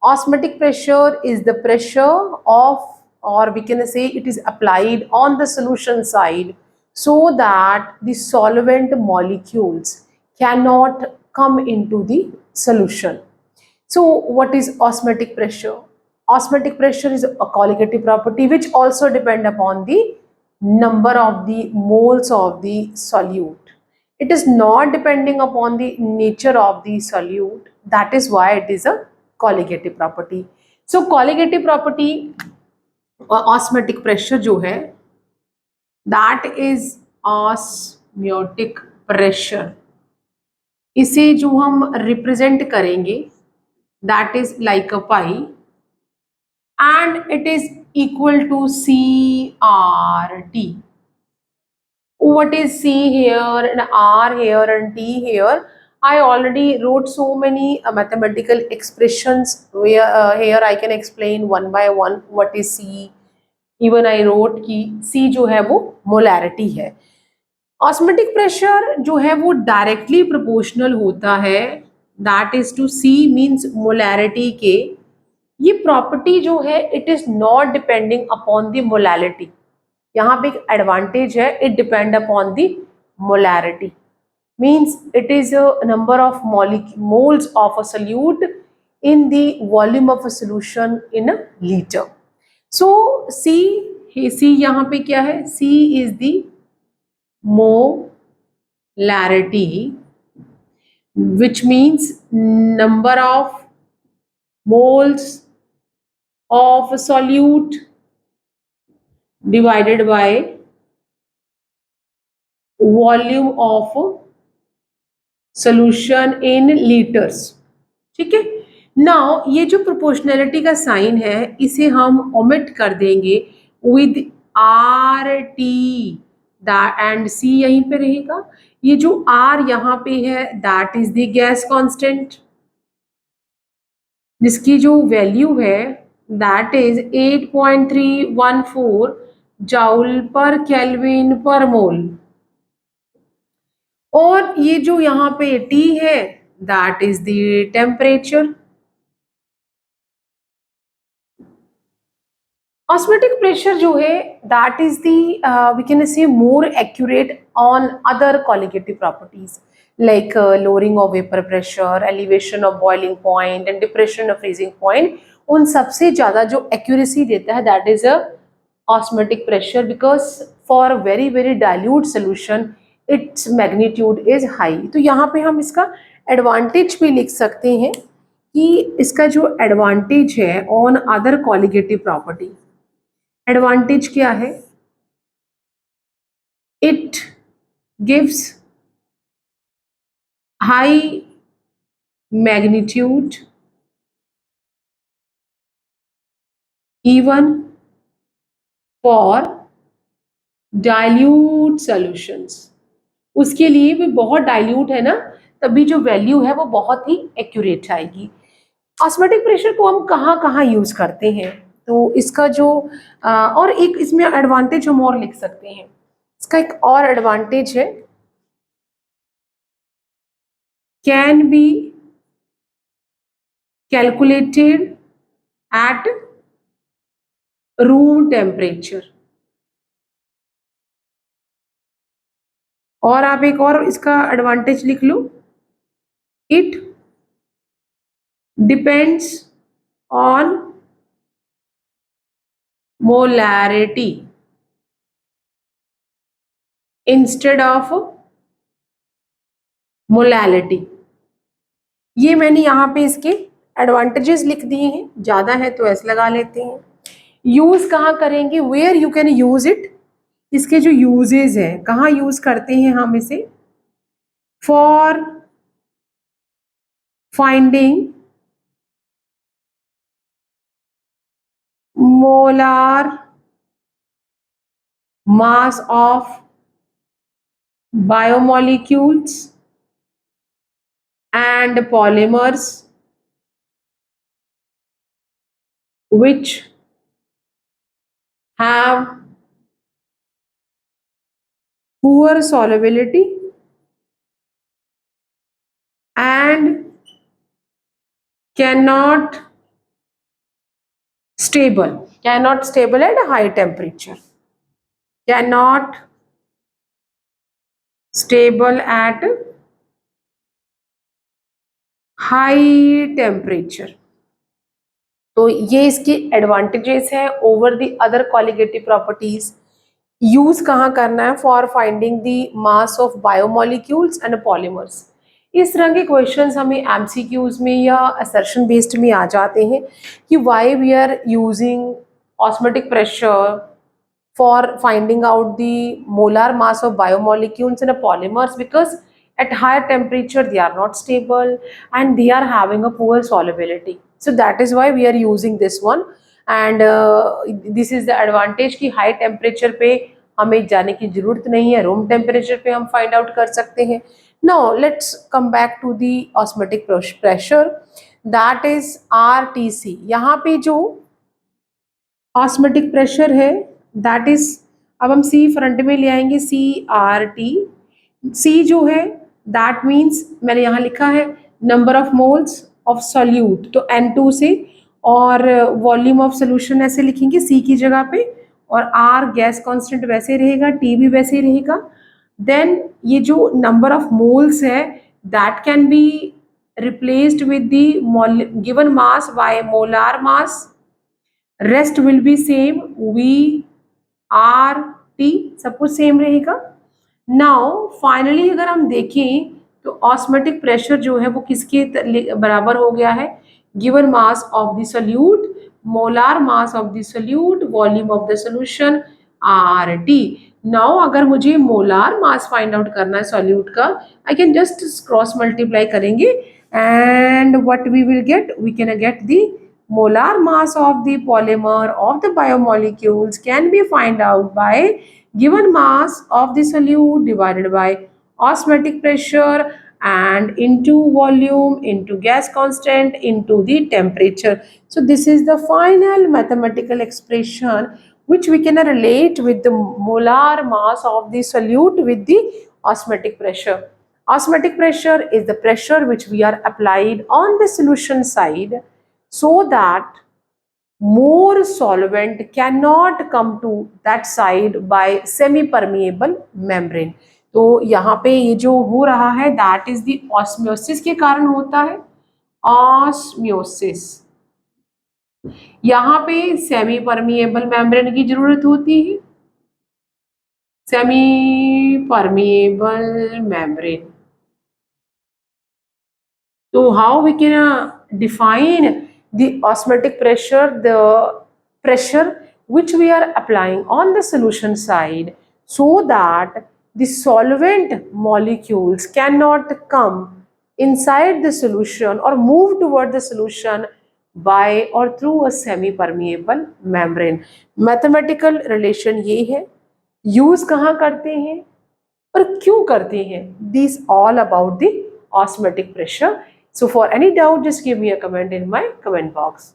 Osmotic pressure is the pressure of, or we can say it is applied on the solution side so that the solvent molecules cannot come into the solution. So what is osmotic pressure? Osmotic pressure is a colligative property which also depend upon the number of the moles of the solute. It is not depending upon the nature of the solute. That is why it is a colligative property. So colligative property osmotic pressure जो है, that is osmotic pressure. इसे जो हम represent करेंगे, that is like a pi, and it is equal to CRT. What is C here and R here and T here? I already wrote so many mathematical expressions where here I can explain one by one what is C. Even I wrote कि C जो है वो molarity है. Osmotic pressure जो है वो directly proportional होता है, that is to C means molarity के. ये प्रॉपर्टी जो है it is not depending upon the molarity. यहाँ पे एक एडवांटेज है, it depend upon the molarity. Means it is a number of moles of a solute in the volume of a solution in a litre. So C यहाँ पे क्या है? C इज द molarity, which means number of moles of solute divided by volume of solution in liters. ठीक है. Now ये जो प्रोपोर्शनैलिटी का साइन है इसे हम ओमिट कर देंगे विद RT एंड C यहीं पे रहेगा. ये जो R यहाँ पे है that is the gas constant, जिसकी जो वैल्यू है दैट इज 8.314 जूल पर केल्विन पर मोल. और ये जो यहाँ पे T है that is the temperature. Osmotic pressure जो है that is the we can say more accurate on other colligative properties like lowering of vapor pressure, elevation of boiling point and depression of freezing point. उन सबसे ज़्यादा जो accuracy देता है that is a osmotic pressure, because for very very dilute solution its magnitude is high. तो यहाँ पे हम इसका advantage भी लिख सकते हैं कि इसका जो advantage है on other colligative property. Advantage क्या है? It gives high magnitude even for dilute solutions. उसके लिए भी बहुत डाइल्यूट है ना, तभी जो वैल्यू है वो बहुत ही एक्यूरेट आएगी. ऑस्मोटिक प्रेशर को हम कहाँ कहाँ यूज करते हैं? तो इसका जो और एक इसमें एडवांटेज हम और लिख सकते हैं. इसका एक और एडवांटेज है, can be calculated at room temperature. और आप एक और इसका एडवांटेज लिख लो, it depends on molarity instead of molality. ये मैंने यहाँ पे इसके एडवांटेजेस लिख दिए हैं, ज़्यादा है तो ऐसे लगा लेते हैं. यूज कहाँ करेंगे? Where you can use it. इसके जो यूजेज हैं कहाँ यूज करते हैं हम इसे? For finding molar mass of biomolecules and polymers which have poor solubility and cannot stable, cannot stable at a high temperature, cannot stable at high temperature. तो ये इसके एडवांटेजेस हैं over the other colligative properties. Use कहाँ करना है? For finding the mass of biomolecules and polymers. इस तरह के क्वेश्चंस हमें एमसीक्यूज में या असर्शन बेस्ड में आ जाते हैं कि why we are using osmotic pressure for finding out the molar mass of biomolecules in a polymers, because at higher temperature they are not stable and they are having a poor solubility. So that is why we are using this one, and this is the advantage कि high temperature पे हमें जाने की जरूरत नहीं है, room temperature पे हम फाइंड आउट कर सकते हैं. Now let's come back to the osmotic pressure, that is RTC. यहाँ पे जो ऑस्मेटिक प्रेशर है दैट इज, अब हम सी फ्रंट में ले आएंगे, CRT. सी जो है दैट मीन्स मैंने यहाँ लिखा है number of moles of solute, तो N2 से, और वॉल्यूम ऑफ सोल्यूशन ऐसे लिखेंगे C की जगह पे, और R गैस कांस्टेंट वैसे रहेगा, T भी वैसे ही रहेगा. देन ये जो नंबर ऑफ मोल्स है that can be replaced with the given mass by molar mass. Rest will be same, VRT सब कुछ सेम रहेगा. नाउ फाइनली अगर हम देखें तो ऑस्मेटिक प्रेशर जो है वो किसके बराबर हो गया है? Given mass of the solute, molar mass of the solute, volume of the solution, RT. Now अगर मुझे मोलार मास फाइंड आउट करना है सोल्यूट का, I can just cross multiply करेंगे and what we will get, we can get the molar mass of the polymer of the biomolecules can be find out by given mass of the solute divided by osmotic pressure and into volume into gas constant into the temperature. So this is the final mathematical expression which we can relate with the molar mass of the solute with the osmotic pressure. Osmotic pressure is the pressure which we are applied on the solution side so that more solvent cannot come to that side by semi permeable membrane. तो यहाँ पे ये जो हो रहा है that is the osmosis के कारण होता है, osmosis. यहाँ पे सेमी परमिएबल मेम्ब्रेन की जरूरत होती है, semi permeable membrane. So how we can define the osmotic pressure, the pressure which we are applying on the solution side so that the solvent molecules cannot come inside the solution or move toward the solution by or through a semi permeable membrane. Mathematical relation ये है, use कहाँ करते हैं और क्यों करते हैं, these all about the osmotic pressure. So for any doubt, just give me a comment in my comment box.